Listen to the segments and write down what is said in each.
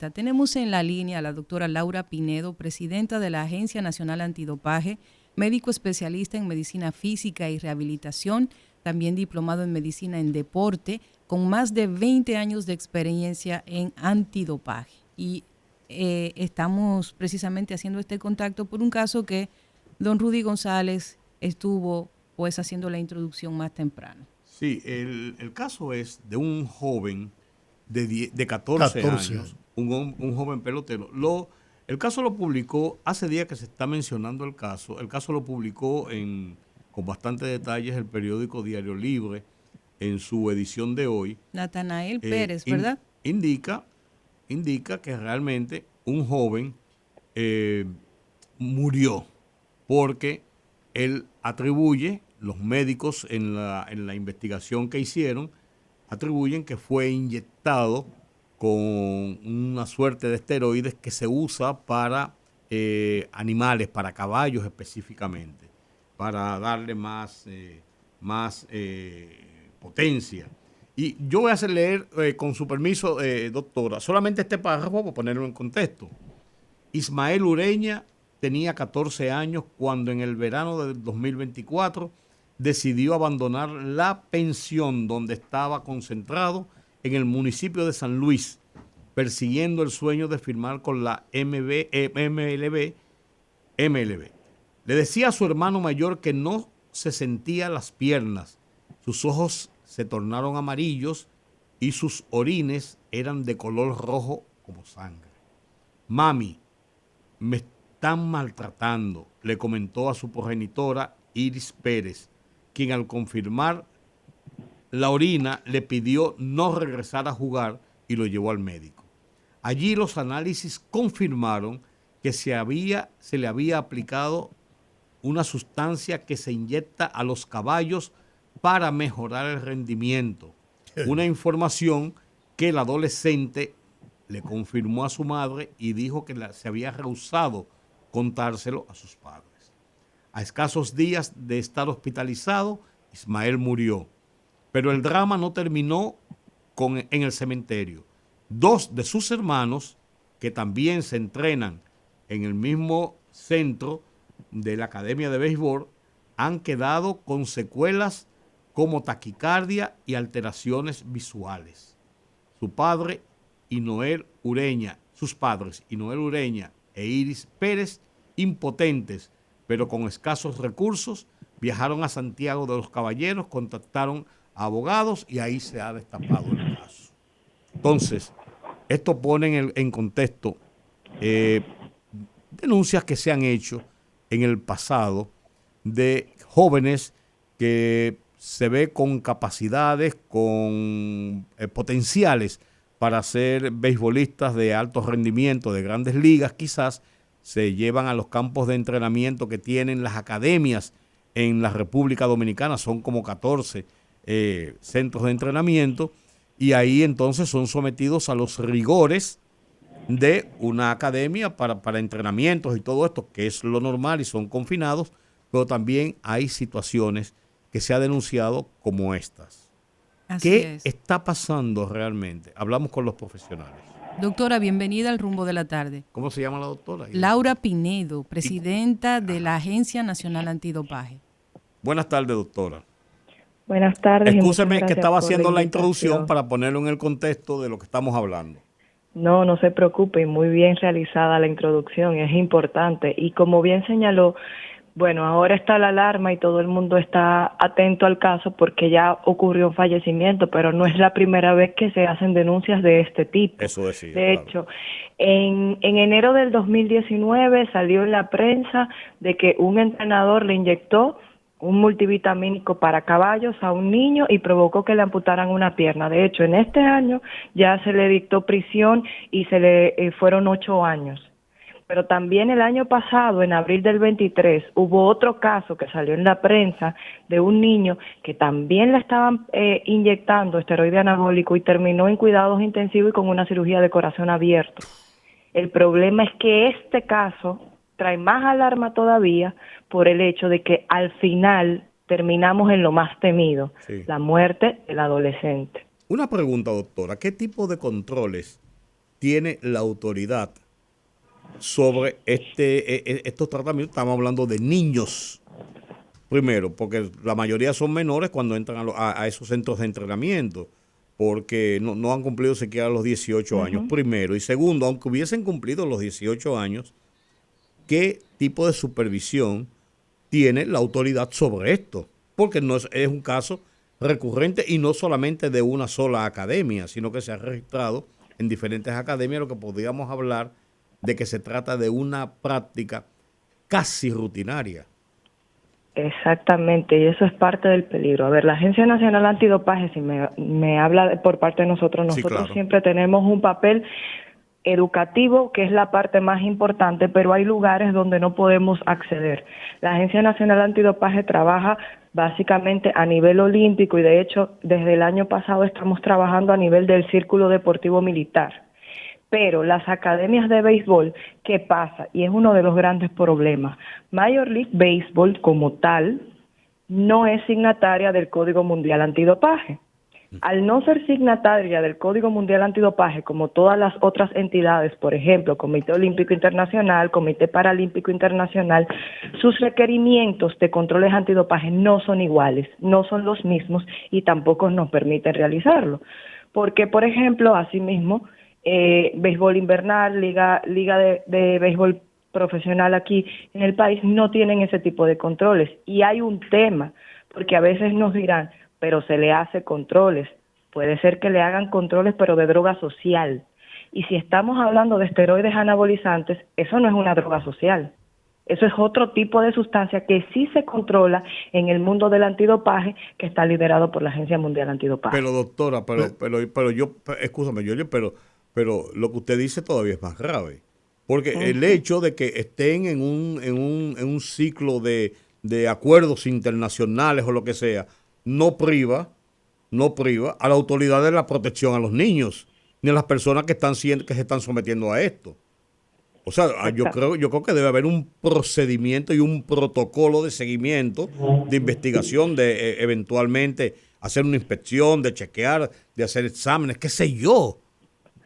Entrevista. Tenemos en la línea a la doctora Laura Pinedo, presidenta de la Agencia Nacional Antidopaje, médico especialista en medicina física y rehabilitación, también diplomado en medicina en deporte, con más de 20 años de experiencia en antidopaje. Y estamos precisamente haciendo este contacto por un caso que don Rudy González estuvo pues haciendo la introducción más temprano. Sí, el caso es de un joven de 14 años, un joven pelotero. El caso lo publicó, hace días que se está mencionando el caso lo publicó con bastantes detalles el periódico Diario Libre en su edición de hoy. Natanael Pérez, ¿verdad? Indica que realmente un joven murió porque él atribuye, los médicos en la investigación que hicieron, atribuyen que fue inyectado con una suerte de esteroides que se usa para animales, para caballos específicamente, para darle más potencia. Y yo voy a hacer leer, con su permiso, doctora, solamente este párrafo para ponerlo en contexto. Ismael Ureña tenía 14 años cuando en el verano del 2024 decidió abandonar la pensión donde estaba concentrado en el municipio de San Luis, persiguiendo el sueño de firmar con la MLB. Le decía a su hermano mayor que no se sentía las piernas, sus ojos se tornaron amarillos y sus orines eran de color rojo como sangre. Mami, me están maltratando, le comentó a su progenitora Iris Pérez, quien al confirmar la orina le pidió no regresar a jugar y lo llevó al médico. Allí los análisis confirmaron que se le había aplicado una sustancia que se inyecta a los caballos para mejorar el rendimiento. Una información que el adolescente le confirmó a su madre y dijo que se había rehusado contárselo a sus padres. A escasos días de estar hospitalizado, Ismael murió. Pero el drama no terminó en el cementerio. Dos de sus hermanos, que también se entrenan en el mismo centro de la Academia de Béisbol, han quedado con secuelas como taquicardia y alteraciones visuales. Sus padres y Noel Ureña e Iris Pérez, impotentes, pero con escasos recursos, viajaron a Santiago de los Caballeros, contactaron a abogados y ahí se ha destapado el caso. Entonces, esto pone en contexto denuncias que se han hecho en el pasado de jóvenes que se ve con capacidades, con potenciales para ser beisbolistas de alto rendimiento, de grandes ligas quizás, se llevan a los campos de entrenamiento que tienen las academias en la República Dominicana, son como 14 centros de entrenamiento, y ahí entonces son sometidos a los rigores de una academia para entrenamientos y todo esto, que es lo normal y son confinados, pero también hay situaciones que se ha denunciado como estas. ¿Qué está pasando realmente? Hablamos con los profesionales. Doctora, bienvenida al Rumbo de la Tarde. ¿Cómo se llama la doctora? Laura Pinedo, presidenta de la Agencia Nacional Antidopaje. Buenas tardes, doctora. Buenas tardes. Excúseme que estaba haciendo la introducción para ponerlo en el contexto de lo que estamos hablando. No, no se preocupe, muy bien realizada la introducción, es importante. Y como bien señaló, bueno, ahora está la alarma y todo el mundo está atento al caso porque ya ocurrió un fallecimiento, pero no es la primera vez que se hacen denuncias de este tipo. Eso decía. De hecho, en enero del 2019 salió en la prensa de que un entrenador le inyectó un multivitamínico para caballos a un niño y provocó que le amputaran una pierna. De hecho, en este año ya se le dictó prisión y se le fueron 8 años. Pero también el año pasado, en abril del 23, hubo otro caso que salió en la prensa de un niño que también le estaban inyectando esteroide anabólico y terminó en cuidados intensivos y con una cirugía de corazón abierto. El problema es que este caso trae más alarma todavía por el hecho de que al final terminamos en lo más temido, la muerte del adolescente. Una pregunta, doctora, ¿qué tipo de controles tiene la autoridad sobre estos tratamientos. Estamos hablando de niños, primero, porque la mayoría son menores cuando entran a esos centros de entrenamiento, porque no han cumplido siquiera los 18 años, primero. Y segundo, aunque hubiesen cumplido los 18 años, ¿qué tipo de supervisión tiene la autoridad sobre esto? Porque no es un caso recurrente y no solamente de una sola academia, sino que se ha registrado en diferentes academias, lo que podríamos hablar de que se trata de una práctica casi rutinaria. Exactamente, y eso es parte del peligro. A ver, la Agencia Nacional Antidopaje, si me habla por parte de nosotros Sí, claro. siempre tenemos un papel educativo, que es la parte más importante, pero hay lugares donde no podemos acceder. La Agencia Nacional Antidopaje trabaja básicamente a nivel olímpico y de hecho desde el año pasado estamos trabajando a nivel del Círculo Deportivo Militar. Pero las academias de béisbol, ¿qué pasa? Y es uno de los grandes problemas. Major League Baseball como tal no es signataria del Código Mundial Antidopaje. Al no ser signataria del Código Mundial Antidopaje, como todas las otras entidades, por ejemplo, Comité Olímpico Internacional, Comité Paralímpico Internacional, sus requerimientos de controles antidopaje no son iguales, no son los mismos y tampoco nos permiten realizarlo. Porque, por ejemplo, asimismo, béisbol invernal, liga de béisbol profesional aquí en el país no tienen ese tipo de controles. Y hay un tema, porque a veces nos dirán, pero se le hace controles. Puede ser que le hagan controles, pero de droga social. Y si estamos hablando de esteroides anabolizantes, eso no es una droga social. Eso es otro tipo de sustancia que sí se controla en el mundo del antidopaje, que está liderado por la Agencia Mundial Antidopaje. Pero doctora, pero yo, escúchame, pero lo que usted dice todavía es más grave. Porque el hecho de que estén en un ciclo de acuerdos internacionales o lo que sea, no priva a la autoridad de la protección a los niños, ni a las personas que se están sometiendo a esto. O sea, yo creo que debe haber un procedimiento y un protocolo de seguimiento, de investigación, de eventualmente hacer una inspección, de chequear, de hacer exámenes, qué sé yo.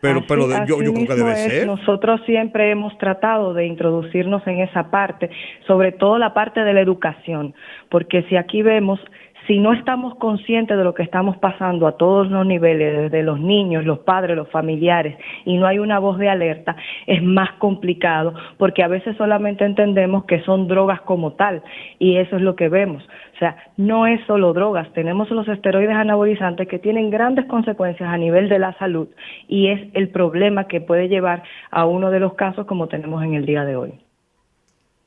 Pero yo creo que debe ser. Nosotros siempre hemos tratado de introducirnos en esa parte, sobre todo la parte de la educación, porque si aquí vemos, si no estamos conscientes de lo que estamos pasando a todos los niveles, desde los niños, los padres, los familiares, y no hay una voz de alerta, es más complicado, porque a veces solamente entendemos que son drogas como tal, y eso es lo que vemos. O sea, no es solo drogas, tenemos los esteroides anabolizantes que tienen grandes consecuencias a nivel de la salud, y es el problema que puede llevar a uno de los casos como tenemos en el día de hoy.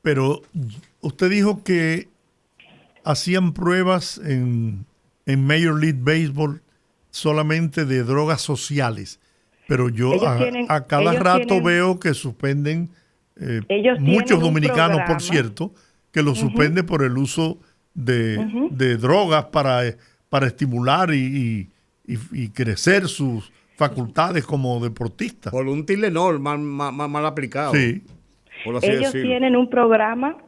Pero usted dijo que hacían pruebas en Major League Baseball solamente de drogas sociales, pero yo a cada rato veo que suspenden muchos dominicanos, por cierto, que lo suspenden por el uso de drogas para estimular y crecer sus facultades como deportistas. Por un Tylenol mal aplicado. Sí. Ellos tienen un programa,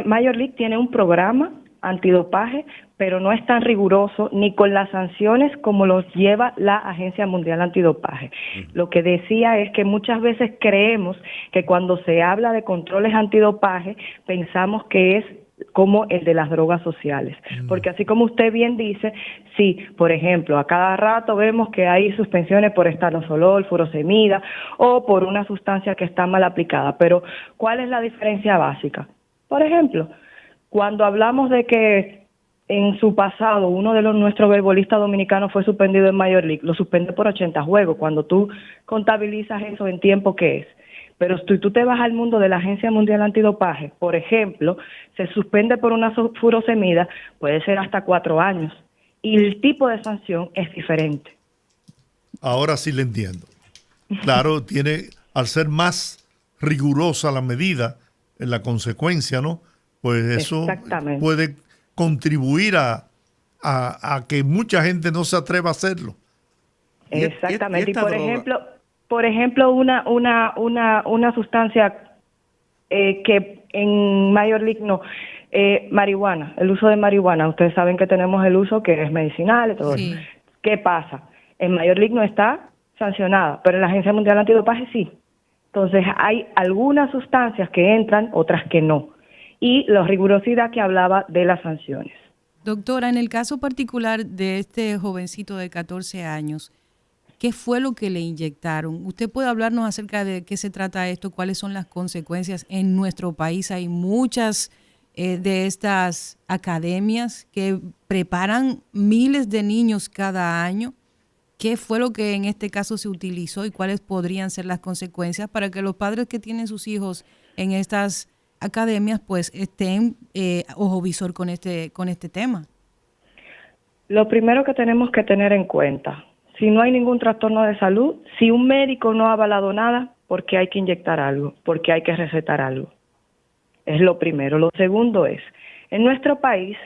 Major League tiene un programa antidopaje, pero no es tan riguroso ni con las sanciones como los lleva la Agencia Mundial Antidopaje. Lo que decía es que muchas veces creemos que cuando se habla de controles antidopaje, pensamos que es como el de las drogas sociales. Porque así como usted bien dice, sí, por ejemplo, a cada rato vemos que hay suspensiones por estanozolol, furosemida o por una sustancia que está mal aplicada. Pero, ¿cuál es la diferencia básica? Por ejemplo, cuando hablamos de que en su pasado uno de nuestros beisbolistas dominicanos fue suspendido en Major League, lo suspende por 80 juegos, cuando tú contabilizas eso en tiempo que es. Pero si tú te vas al mundo de la Agencia Mundial Antidopaje, por ejemplo, se suspende por una furosemida, puede ser hasta 4 años. Y el tipo de sanción es diferente. Ahora sí le entiendo. Claro, al ser más rigurosa la medida, en la consecuencia, ¿no? Pues eso puede contribuir a que mucha gente no se atreva a hacerlo. Exactamente. Y por ejemplo, una sustancia que en Major League no, marihuana, el uso de marihuana. Ustedes saben que tenemos el uso que es medicinal y todo eso. ¿Qué pasa? En Major League no está sancionada, pero en la Agencia Mundial Antidopaje sí. Entonces hay algunas sustancias que entran, otras que no. Y la rigurosidad que hablaba de las sanciones. Doctora, en el caso particular de este jovencito de 14 años, ¿qué fue lo que le inyectaron? ¿Usted puede hablarnos acerca de qué se trata esto? ¿Cuáles son las consecuencias? En nuestro país hay muchas de estas academias que preparan miles de niños cada año. ¿Qué fue lo que en este caso se utilizó y cuáles podrían ser las consecuencias para que los padres que tienen sus hijos en estas academias pues estén ojo visor con este tema? Lo primero que tenemos que tener en cuenta, si no hay ningún trastorno de salud, si un médico no ha avalado nada, ¿por qué hay que inyectar algo? ¿Por qué hay que recetar algo? Es lo primero. Lo segundo es, en nuestro país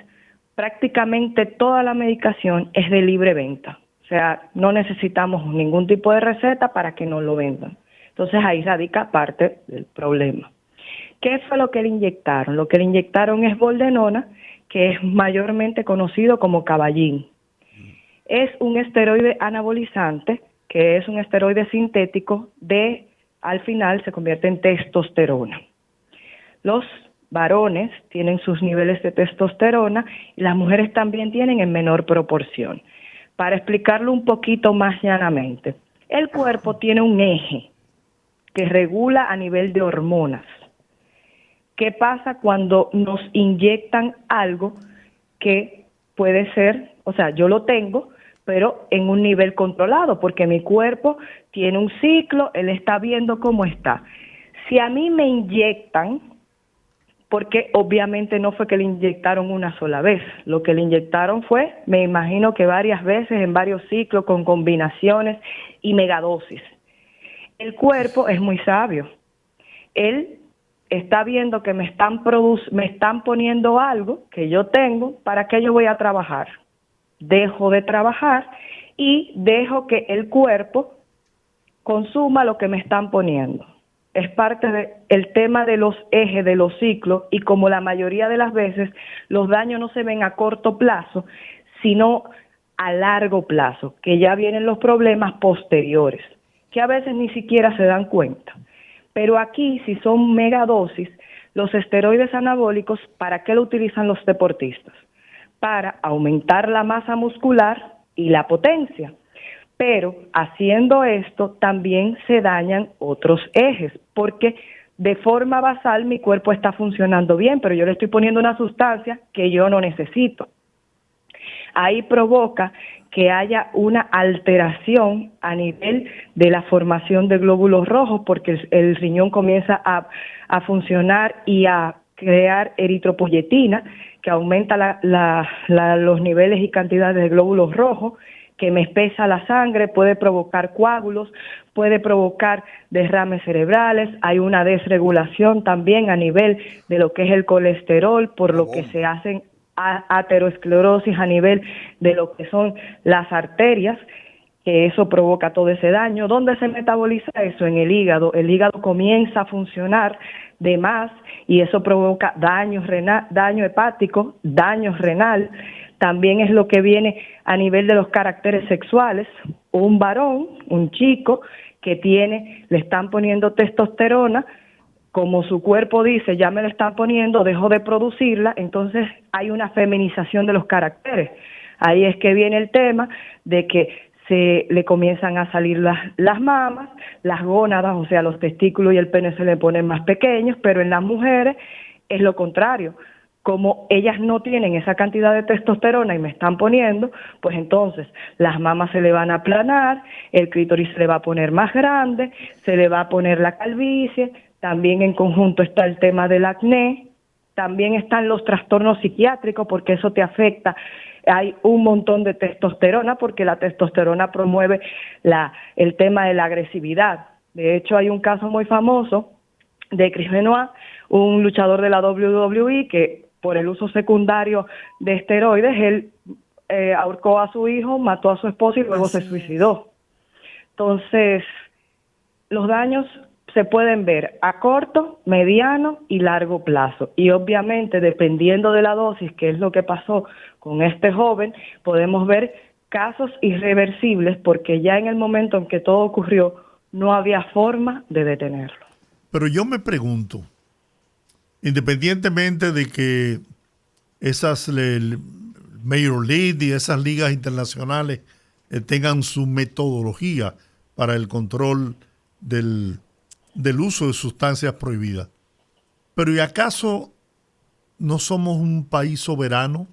prácticamente toda la medicación es de libre venta. O sea, no necesitamos ningún tipo de receta para que nos lo vendan. Entonces ahí radica parte del problema. ¿Qué fue lo que le inyectaron? Lo que le inyectaron es boldenona, que es mayormente conocido como caballín. Es un esteroide anabolizante, que es un esteroide sintético al final se convierte en testosterona. Los varones tienen sus niveles de testosterona y las mujeres también tienen en menor proporción. Para explicarlo un poquito más llanamente, el cuerpo tiene un eje que regula a nivel de hormonas. ¿Qué pasa cuando nos inyectan algo que puede ser, o sea, yo lo tengo, pero en un nivel controlado, porque mi cuerpo tiene un ciclo, él está viendo cómo está. Si a mí me inyectan, porque obviamente no fue que le inyectaron una sola vez, lo que le inyectaron fue, me imagino que varias veces, en varios ciclos, con combinaciones y megadosis. El cuerpo es muy sabio. Él está viendo que me están poniendo algo que yo tengo, ¿para qué yo voy a trabajar? Dejo de trabajar y dejo que el cuerpo consuma lo que me están poniendo. Es parte del tema de los ejes, de los ciclos, y como la mayoría de las veces los daños no se ven a corto plazo, sino a largo plazo, que ya vienen los problemas posteriores, que a veces ni siquiera se dan cuenta. Pero aquí, si son megadosis, los esteroides anabólicos, ¿para qué lo utilizan los deportistas? Para aumentar la masa muscular y la potencia. Pero haciendo esto también se dañan otros ejes, porque de forma basal mi cuerpo está funcionando bien, pero yo le estoy poniendo una sustancia que yo no necesito. Ahí provoca que haya una alteración a nivel de la formación de glóbulos rojos, porque el riñón comienza a funcionar y a crear eritropoyetina, que aumenta los niveles y cantidades de glóbulos rojos, que me espesa la sangre, puede provocar coágulos, puede provocar derrames cerebrales. Hay una desregulación también a nivel de lo que es el colesterol, por lo que se hacen aterosclerosis a nivel de lo que son las arterias, que eso provoca todo ese daño. ¿Dónde se metaboliza eso? En el hígado. El hígado comienza a funcionar de más y eso provoca daño hepático, daño renal. También es lo que viene a nivel de los caracteres sexuales. Un varón, un chico que le están poniendo testosterona, como su cuerpo dice, ya me la están poniendo, dejo de producirla, entonces hay una feminización de los caracteres. Ahí es que viene el tema de que se le comienzan a salir las mamas, las gónadas, o sea, los testículos y el pene se le ponen más pequeños, pero en las mujeres es lo contrario. Como ellas no tienen esa cantidad de testosterona y me están poniendo, pues entonces las mamas se le van a aplanar, el clítoris se le va a poner más grande, se le va a poner la calvicie, también en conjunto está el tema del acné, también están los trastornos psiquiátricos porque eso te afecta. Hay un montón de testosterona porque la testosterona promueve el tema de la agresividad. De hecho, hay un caso muy famoso de Chris Benoit, un luchador de la WWE que por el uso secundario de esteroides, él ahorcó a su hijo, mató a su esposa y luego se suicidó. Entonces, los daños se pueden ver a corto, mediano y largo plazo. Y obviamente, dependiendo de la dosis, que es lo que pasó con este joven, podemos ver casos irreversibles porque ya en el momento en que todo ocurrió no había forma de detenerlo. Pero yo me pregunto, independientemente de que esas Major League y esas ligas internacionales tengan su metodología para el control del uso de sustancias prohibidas, pero ¿y acaso no somos un país soberano?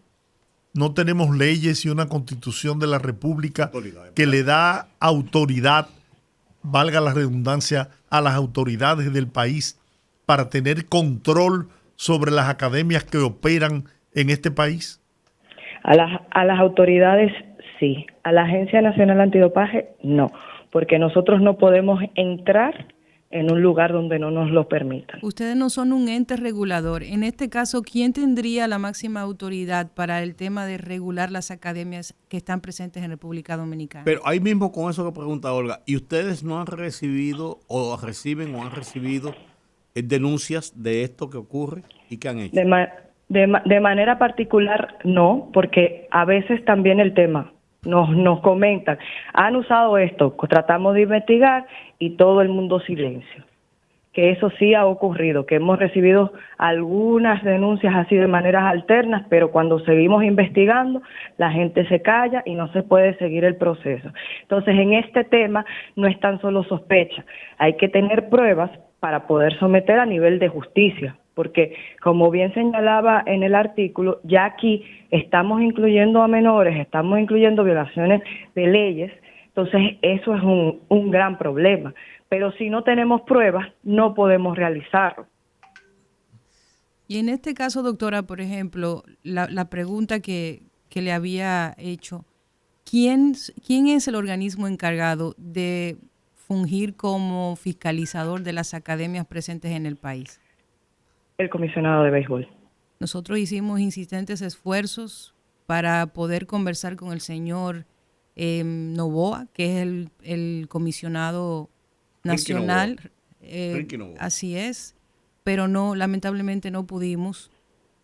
¿No tenemos leyes y una constitución de la República que le da autoridad, valga la redundancia, a las autoridades del país para tener control sobre las academias que operan en este país? A las autoridades sí, a la Agencia Nacional Antidopaje no, porque nosotros no podemos entrar en un lugar donde no nos lo permitan. Ustedes no son un ente regulador. En este caso, ¿quién tendría la máxima autoridad para el tema de regular las academias que están presentes en República Dominicana? Pero ahí mismo con eso que pregunta Olga, ¿y ustedes no han recibido o reciben o han recibido denuncias de esto que ocurre y qué han hecho? De manera particular no, porque a veces también el tema nos comentan, han usado esto, tratamos de investigar y todo el mundo silencio. Que eso sí ha ocurrido, que hemos recibido algunas denuncias así de maneras alternas, pero cuando seguimos investigando, la gente se calla y no se puede seguir el proceso. Entonces, en este tema no es tan solo sospecha, hay que tener pruebas para poder someter a nivel de justicia, porque como bien señalaba en el artículo, ya aquí estamos incluyendo a menores, estamos incluyendo violaciones de leyes, entonces eso es un gran problema. Pero si no tenemos pruebas, no podemos realizarlo. Y en este caso, doctora, por ejemplo, la pregunta que le había hecho, ¿quién es el organismo encargado de fungir como fiscalizador de las academias presentes en el país? El comisionado de béisbol. Nosotros hicimos insistentes esfuerzos para poder conversar con el señor Novoa, que es el comisionado nacional. Así es, pero no, lamentablemente no pudimos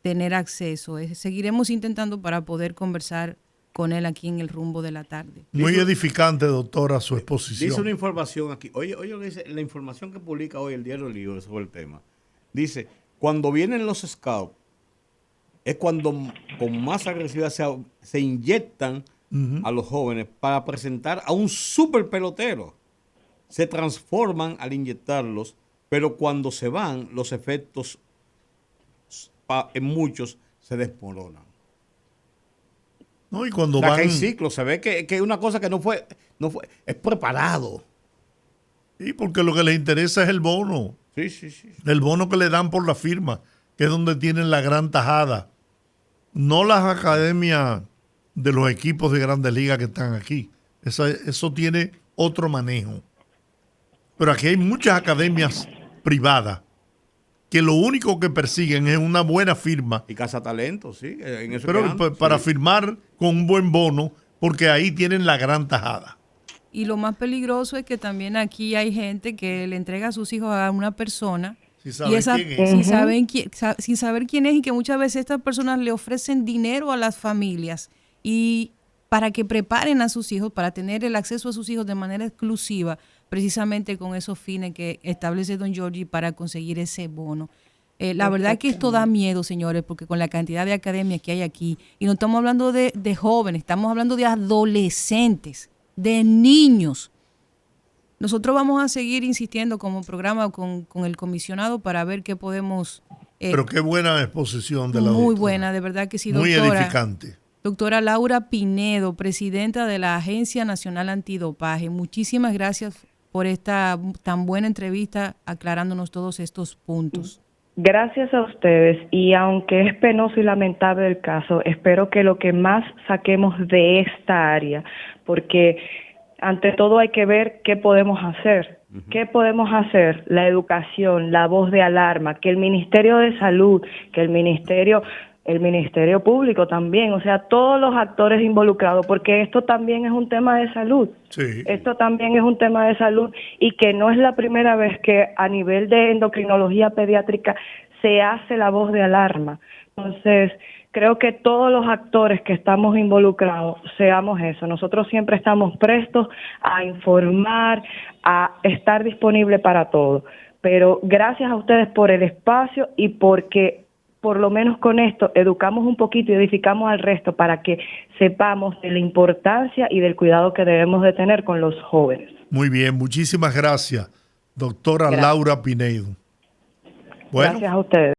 tener acceso. Seguiremos intentando para poder conversar con él aquí en el rumbo de la tarde. Muy edificante, doctora, su exposición. Dice una información aquí. Oye, dice la información que publica hoy el Diario Libre sobre el tema. Dice, cuando vienen los scouts, es cuando con más agresividad se inyectan a los jóvenes para presentar a un super pelotero. Se transforman al inyectarlos, pero cuando se van, los efectos en muchos se desmoronan. No, y cuando que hay ciclos, se ve que es una cosa que no fue, es preparado. Sí, porque lo que les interesa es el bono. Sí. El bono que le dan por la firma, que es donde tienen la gran tajada. No las academias de los equipos de Grandes Ligas que están aquí. Eso tiene otro manejo. Pero aquí hay muchas academias privadas que lo único que persiguen es una buena firma. Y cazatalentos, sí. En eso pero para firmar con un buen bono, porque ahí tienen la gran tajada. Y lo más peligroso es que también aquí hay gente que le entrega a sus hijos a una persona sin saber quién es, y que muchas veces estas personas le ofrecen dinero a las familias y para que preparen a sus hijos, para tener el acceso a sus hijos de manera exclusiva, precisamente con esos fines que establece don Giorgi para conseguir ese bono. La verdad es que esto da miedo, señores, porque con la cantidad de academias que hay aquí, y no estamos hablando de jóvenes, estamos hablando de adolescentes, de niños. Nosotros vamos a seguir insistiendo como programa con el comisionado para ver qué podemos... Pero qué buena exposición de la doctora. Muy buena, de verdad que sí, muy doctora. Muy edificante. Doctora Laura Pinedo, presidenta de la Agencia Nacional Antidopaje. Muchísimas gracias por esta tan buena entrevista aclarándonos todos estos puntos. Gracias a ustedes, y aunque es penoso y lamentable el caso, espero que lo que más saquemos de esta área, porque ante todo hay que ver qué podemos hacer. ¿Qué podemos hacer? La educación, la voz de alarma, que el Ministerio de Salud, que el Ministerio Público también, o sea, todos los actores involucrados, porque esto también es un tema de salud. Sí. Esto también es un tema de salud, y que no es la primera vez que a nivel de endocrinología pediátrica se hace la voz de alarma. Entonces, creo que todos los actores que estamos involucrados seamos eso. Nosotros siempre estamos prestos a informar, a estar disponible para todo. Pero gracias a ustedes por el espacio y porque por lo menos con esto educamos un poquito y edificamos al resto para que sepamos de la importancia y del cuidado que debemos de tener con los jóvenes. Muy bien, muchísimas gracias, doctora Gracias. Laura Pinedo. Bueno, Gracias a ustedes.